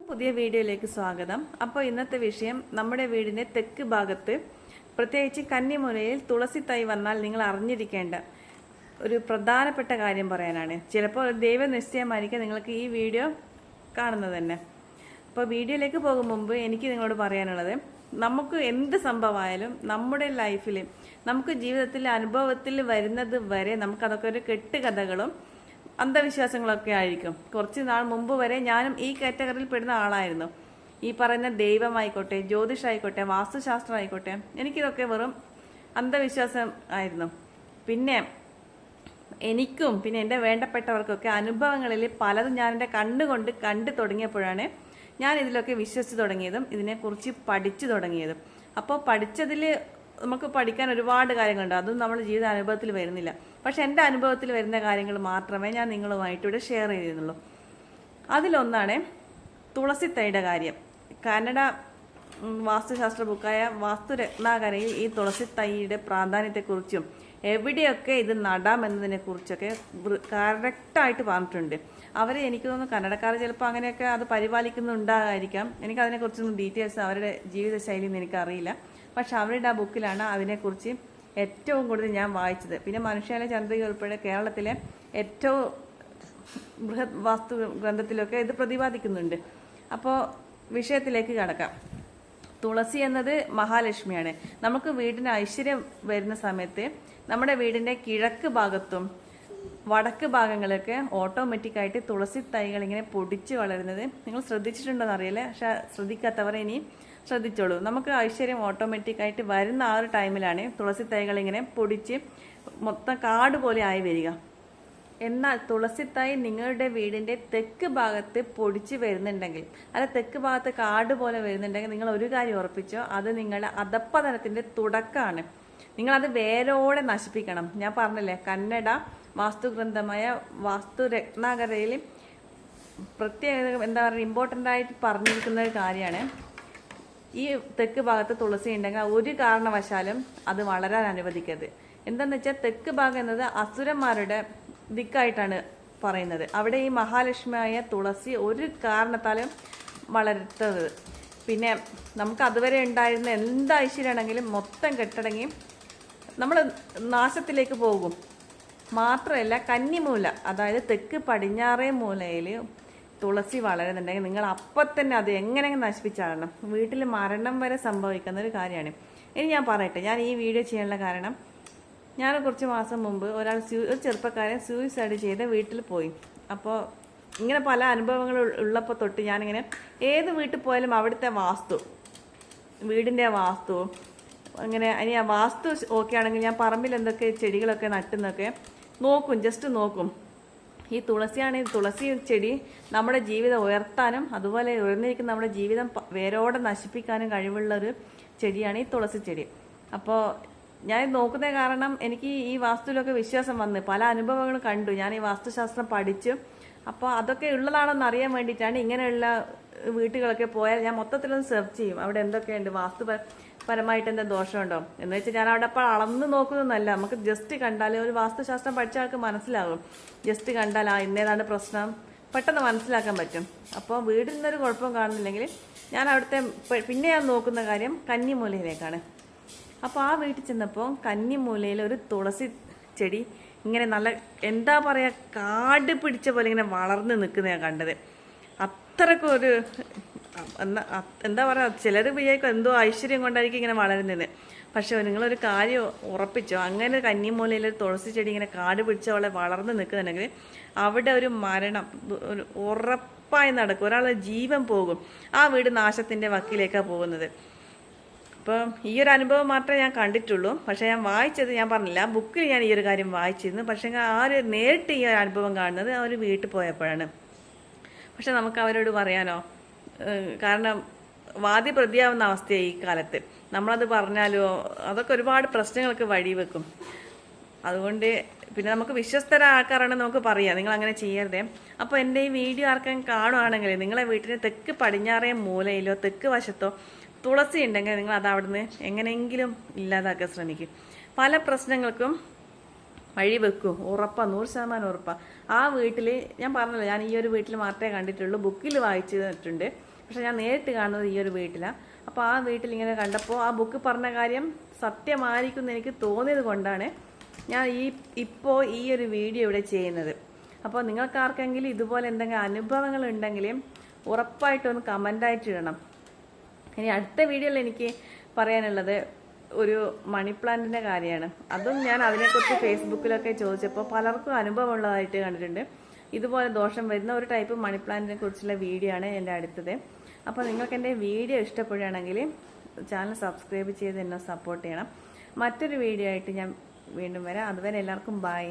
പുതിയ വീഡിയോയിലേക്ക് സ്വാഗതം. അപ്പോൾ ഇന്നത്തെ വിഷയം നമ്മുടെ വീടിന്റെ തെക്ക് ഭാഗത്ത് പ്രത്യേകിച്ച് കന്നിമൂലയിൽ തുളസി തൈ വന്നാൽ നിങ്ങൾ അറിഞ്ഞിരിക്കേണ്ട ഒരു പ്രധാനപ്പെട്ട കാര്യം പറയാനാണ്. ചിലപ്പോൾ ദൈവനിശ്ചയമായിരിക്കും നിങ്ങൾക്ക് ഈ വീഡിയോ കാണുന്നത് തന്നെ. അപ്പോൾ വീഡിയോയിലേക്ക് പോകും മുമ്പ് എനിക്ക് നിങ്ങളോട് പറയാനുള്ളത്, നമുക്ക് എന്ത് സംഭവമായാലും നമ്മുടെ ലൈഫിൽ നമുക്ക് ജീവിതത്തിൽ അനുഭവത്തിൽ വരുന്നത് വരെ നമുക്കതൊക്കെ ഒരു കെട്ടുകഥകളും അന്ധവിശ്വാസങ്ങളൊക്കെ ആയിരിക്കും. കുറച്ച് നാൾ മുമ്പ് വരെ ഞാനും ഈ കാറ്റഗറിയിൽ പെടുന്ന ആളായിരുന്നു. ഈ പറയുന്ന ദൈവമായിക്കോട്ടെ, ജ്യോതിഷായിക്കോട്ടെ, വാസ്തുശാസ്ത്രം ആയിക്കോട്ടെ, എനിക്കിതൊക്കെ വെറും അന്ധവിശ്വാസം ആയിരുന്നു. പിന്നെ എനിക്കും പിന്നെ എൻ്റെ വേണ്ടപ്പെട്ടവർക്കൊക്കെ അനുഭവങ്ങളിൽ പലതും ഞാൻ എൻ്റെ കണ്ണുകൊണ്ട് കണ്ടു തുടങ്ങിയപ്പോഴാണ് ഞാൻ ഇതിലൊക്കെ വിശ്വസിച്ച് തുടങ്ങിയതും ഇതിനെക്കുറിച്ച് പഠിച്ചു തുടങ്ങിയതും. അപ്പോൾ പഠിച്ചതിൽ നമുക്ക് പഠിക്കാൻ ഒരുപാട് കാര്യങ്ങളുണ്ട്, അതും നമ്മുടെ ജീവിത അനുഭവത്തിൽ വരുന്നില്ല. പക്ഷെ എൻ്റെ അനുഭവത്തിൽ വരുന്ന കാര്യങ്ങൾ മാത്രമേ ഞാൻ നിങ്ങളുമായിട്ട് ഇവിടെ ഷെയർ ചെയ്യുന്നുള്ളൂ. അതിലൊന്നാണ് തുളസി തൈയുടെ കാര്യം. കന്നഡ വാസ്തുശാസ്ത്ര ബുക്കായ വാസ്തുരത്നാകരയിൽ ഈ തുളസി തൈയുടെ പ്രാധാന്യത്തെക്കുറിച്ചും എവിടെയൊക്കെ ഇത് നടാം എന്നതിനെ കുറിച്ചൊക്കെ കറക്റ്റായിട്ട് പറഞ്ഞിട്ടുണ്ട്. എനിക്ക് തോന്നുന്നു കന്നഡക്കാർ ചിലപ്പോൾ അങ്ങനെയൊക്കെ അത് പരിപാലിക്കുന്നുണ്ടാകായിരിക്കാം. എനിക്കതിനെക്കുറിച്ചൊന്നും ഡീറ്റെയിൽസ് അവരുടെ ജീവിതശൈലിന്ന് എനിക്കറിയില്ല. പക്ഷെ അവരുടെ ആ ബുക്കിലാണ് അതിനെക്കുറിച്ച് ഏറ്റവും കൂടുതൽ ഞാൻ വായിച്ചത്. പിന്നെ മനുഷ്യാല ചന്ദ്രിക ഉൾപ്പെടെ കേരളത്തിലെ ഏറ്റവും ബൃഹത് വാസ്തു ഗ്രന്ഥത്തിലൊക്കെ ഇത് പ്രതിപാദിക്കുന്നുണ്ട്. അപ്പോൾ വിഷയത്തിലേക്ക് കടക്കാം. തുളസി എന്നത് മഹാലക്ഷ്മിയാണ്. നമുക്ക് വീടിന് ഐശ്വര്യം വരുന്ന സമയത്ത് നമ്മുടെ വീടിൻ്റെ കിഴക്ക് ഭാഗത്തും വടക്ക് ഭാഗങ്ങളൊക്കെ ഓട്ടോമാറ്റിക്കായിട്ട് തുളസി തൈകൾ ഇങ്ങനെ പൊടിച്ച് വളരുന്നത് നിങ്ങൾ ശ്രദ്ധിച്ചിട്ടുണ്ടോയെന്ന് അറിയില്ല. പക്ഷെ ശ്രദ്ധിക്കാത്തവർ ഇനി ശ്രദ്ധിച്ചോളൂ. നമുക്ക് ഐശ്വര്യം ഓട്ടോമാറ്റിക്കായിട്ട് വരുന്ന ആ ഒരു ടൈമിലാണ് തുളസി തൈകൾ ഇങ്ങനെ പൊടിച്ച് മൊത്തം കാട് പോലെ ആയി വരിക. എന്നാൽ തുളസി തൈ നിങ്ങളുടെ വീടിൻ്റെ തെക്ക് ഭാഗത്ത് പൊടിച്ച് വരുന്നുണ്ടെങ്കിൽ, അല്ല തെക്ക് ഭാഗത്ത് കാട് പോലെ വരുന്നുണ്ടെങ്കിൽ, നിങ്ങൾ ഒരു കാര്യം ഉറപ്പിച്ചോ, അത് നിങ്ങളുടെ അധപ്പതനത്തിൻ്റെ തുടക്കമാണ്. നിങ്ങളത് വേരോടെ നശിപ്പിക്കണം. ഞാൻ പറഞ്ഞില്ലേ, കന്നഡ വാസ്തുഗ്രന്ഥമായ വാസ്തുരത്നാകരയിൽ പ്രത്യേക എന്താ പറയുക ഇമ്പോർട്ടൻ്റ് ആയിട്ട് പറഞ്ഞിരിക്കുന്ന ഒരു കാര്യമാണ്, ഈ തെക്ക് ഭാഗത്ത് തുളസി ഉണ്ടെങ്കിൽ ഒരു കാരണവശാലും അത് വളരാൻ അനുവദിക്കരുത്. എന്താന്ന് വെച്ചാൽ തെക്ക് ഭാഗം എന്നത് അസുരന്മാരുടെ ദിക്കായിട്ടാണ് പറയുന്നത്. അവിടെ ഈ മഹാലക്ഷ്മിയായ തുളസി ഒരു കാരണത്താലും വളർത്തത്. പിന്നെ നമുക്ക് അതുവരെ ഉണ്ടായിരുന്ന എന്ത് ഐശ്വര്യമാണെങ്കിലും മൊത്തം കെട്ടടങ്ങി നമ്മൾ നാശത്തിലേക്ക് പോകും. മാത്രമല്ല കന്നിമൂല, അതായത് തെക്ക് പടിഞ്ഞാറേ മൂലയിൽ തുളസി വളരുന്നുണ്ടെങ്കിൽ നിങ്ങൾ അപ്പം തന്നെ അത് എങ്ങനെയെങ്കിലും നശിപ്പിച്ചാടണം. വീട്ടിൽ മരണം വരെ സംഭവിക്കുന്ന ഒരു കാര്യമാണ്. ഇനി ഞാൻ പറയട്ടെ, ഞാൻ ഈ വീഡിയോ ചെയ്യാനുള്ള കാരണം, ഞാൻ കുറച്ച് മാസം മുമ്പ് ഒരു ചെറുപ്പക്കാരൻ സൂയിസൈഡ് ചെയ്ത് വീട്ടിൽ പോയി. അപ്പോൾ ഇങ്ങനെ പല അനുഭവങ്ങൾ ഉള്ളപ്പോൾ തൊട്ട് ഞാനിങ്ങനെ ഏത് വീട്ടിൽ പോയാലും അവിടുത്തെ വീടിൻ്റെ വാസ്തു അങ്ങനെ ഇനി ആ വാസ്തു ഓക്കെ ആണെങ്കിൽ ഞാൻ പറമ്പിൽ എന്തൊക്കെ ചെടികളൊക്കെ നട്ടുന്നൊക്കെ നോക്കും, ജസ്റ്റ് നോക്കും. ഈ തുളസി ചെടി നമ്മുടെ ജീവിതം ഉയർത്താനും അതുപോലെ ഉയർന്നിരിക്കുന്ന നമ്മുടെ ജീവിതം വേരോടെ നശിപ്പിക്കാനും കഴിവുള്ള ഒരു ചെടിയാണ് ഈ തുളസി ചെടി. അപ്പോൾ ഞാൻ നോക്കുന്ന കാരണം എനിക്ക് ഈ വാസ്തുവിലൊക്കെ വിശ്വാസം വന്ന് പല അനുഭവങ്ങളും കണ്ടു. ഞാൻ ഈ വാസ്തുശാസ്ത്രം പഠിച്ചു. അപ്പോൾ അതൊക്കെ ഉള്ളതാണെന്ന് അറിയാൻ വേണ്ടിയിട്ടാണ് ഇങ്ങനെയുള്ള വീട്ടുകളൊക്കെ പോയാൽ ഞാൻ മൊത്തത്തിലൊന്ന് സെർച്ച് ചെയ്യും, അവിടെ എന്തൊക്കെയുണ്ട്, വാസ്തുപരമായിട്ട് എന്താ ദോഷമുണ്ടോ എന്ന് വെച്ചാൽ ഞാൻ അവിടെ അപ്പോൾ അളന്ന് നോക്കുന്നൊന്നല്ല. നമുക്ക് ജസ്റ്റ് കണ്ടാൽ ഒരു വാസ്തുശാസ്ത്രം പഠിച്ച ആൾക്ക് മനസ്സിലാകും. ജസ്റ്റ് കണ്ടാൽ ഇന്നേതാണ് പ്രശ്നം പെട്ടെന്ന് മനസ്സിലാക്കാൻ പറ്റും. അപ്പോൾ വീടിൽ നിന്നൊരു കുഴപ്പം കാണുന്നില്ലെങ്കിൽ ഞാൻ അവിടുത്തെ പിന്നെ ഞാൻ നോക്കുന്ന കാര്യം കന്നിമൂലയിലേക്കാണ്. അപ്പോൾ ആ വീട്ടിൽ ചെന്നപ്പോൾ കന്നിമൂലയിൽ ഒരു തുളസി ചെടി ഇങ്ങനെ നല്ല എന്താ പറയുക കാട് പിടിച്ച പോലെ ഇങ്ങനെ വളർന്ന് നിൽക്കുന്നതാണ് കണ്ടത്. അത്രക്കും ഒരു എന്താ പറയുക, ചിലർ വിചാരിക്കും എന്തോ ഐശ്വര്യം കൊണ്ടായിരിക്കും ഇങ്ങനെ വളരുന്നത്. പക്ഷെ നിങ്ങളൊരു കാര്യം ഉറപ്പിച്ചോ, അങ്ങനെ കന്നിമൂലയിൽ ഒരു തുളസി ചെടി ഇങ്ങനെ കാട് പിടിച്ച പോലെ വളർന്ന് നിൽക്കുന്നുണ്ടെങ്കിൽ അവിടെ ഒരു മരണം ഒരു ഉറപ്പായി നടക്കും. ഒരാളുടെ ജീവൻ പോകും. ആ വീട് നാശത്തിൻ്റെ വക്കിലേക്കാണ് പോകുന്നത്. അപ്പം ഈ ഒരു അനുഭവം മാത്രമേ ഞാൻ കണ്ടിട്ടുള്ളൂ. പക്ഷേ ഞാൻ വായിച്ചത്, ഞാൻ പറഞ്ഞില്ല, ആ ബുക്കിൽ ഞാൻ ഈ ഒരു കാര്യം വായിച്ചിരുന്നു. പക്ഷേ നേരിട്ട് ഈ ഒരു അനുഭവം കാണുന്നത് ആ ഒരു വീട്ടിൽ പോയപ്പോഴാണ്. പക്ഷെ നമുക്ക് അവരോട് പറയാനോ, കാരണം വാദി പ്രതിയാവുന്ന അവസ്ഥയായി ഈ കാലത്ത്. നമ്മളത് പറഞ്ഞാലോ അതൊക്കെ ഒരുപാട് പ്രശ്നങ്ങൾക്ക് വഴിവെക്കും. അതുകൊണ്ട് പിന്നെ നമുക്ക് വിശ്വസ്തരായ ആൾക്കാരാണെന്ന് നമുക്ക് പറയാം, നിങ്ങൾ അങ്ങനെ ചെയ്യരുതേ. അപ്പോൾ എൻ്റെ ഈ വീഡിയോ ആർക്കും കാണുകയാണെങ്കിൽ നിങ്ങളെ വീട്ടിന് തെക്ക് പടിഞ്ഞാറേ മൂലയിലോ തെക്ക് വശത്തോ തുളസി ഉണ്ടെങ്കിൽ നിങ്ങൾ അത് അവിടുന്ന് എങ്ങനെയെങ്കിലും ഇല്ലാതാക്കാൻ ശ്രമിക്കും. പല പ്രശ്നങ്ങൾക്കും വഴി വെക്കും, ഉറപ്പാണ്, 100% ഉറപ്പാണ്. ആ വീട്ടിൽ ഞാൻ പറഞ്ഞല്ലോ, ഞാൻ ഈ ഒരു വീട്ടിൽ മാത്രമേ കണ്ടിട്ടുള്ളൂ, ബുക്കിൽ വായിച്ചിട്ടുണ്ട്. പക്ഷെ ഞാൻ നേരിട്ട് കാണുന്നത് ഈ ഒരു വീട്ടിലാണ്. അപ്പോൾ ആ വീട്ടിൽ ഇങ്ങനെ കണ്ടപ്പോൾ ആ ബുക്ക് പറഞ്ഞ കാര്യം സത്യമായിരിക്കും എന്ന് എനിക്ക് തോന്നിയത് കൊണ്ടാണ് ഞാൻ ഇപ്പോൾ ഈ ഒരു വീഡിയോ ഇവിടെ ചെയ്യുന്നത്. അപ്പോൾ നിങ്ങൾക്ക് ആർക്കെങ്കിലും ഇതുപോലെ എന്തെങ്കിലും അനുഭവങ്ങൾ ഉണ്ടെങ്കിൽ ഉറപ്പായിട്ടൊന്ന് കമൻ്റായിട്ട് ഇടണം. ഇനി അടുത്ത വീഡിയോയിൽ എനിക്ക് പറയാനുള്ളത് ഒരു മണി പ്ലാന്റിൻ്റെ കാര്യമാണ്. അതും ഞാൻ അതിനെക്കുറിച്ച് ഫേസ്ബുക്കിലൊക്കെ ചോദിച്ചപ്പോൾ പലർക്കും അനുഭവമുള്ളതായിട്ട് കണ്ടിട്ടുണ്ട്. ഇതുപോലെ ദോഷം വരുന്ന ഒരു ടൈപ്പ് മണി പ്ലാന്റിനെ കുറിച്ചുള്ള വീഡിയോ ആണ് എൻ്റെ അടുത്തത്. അപ്പോൾ നിങ്ങൾക്ക് എൻ്റെ വീഡിയോ ഇഷ്ടപ്പെടുകയാണെങ്കിൽ ചാനൽ സബ്സ്ക്രൈബ് ചെയ്ത് എന്നെ സപ്പോർട്ട് ചെയ്യണം. മറ്റൊരു വീഡിയോ ആയിട്ട് ഞാൻ വീണ്ടും വരാം. അതുവരെ എല്ലാവർക്കും ബൈ.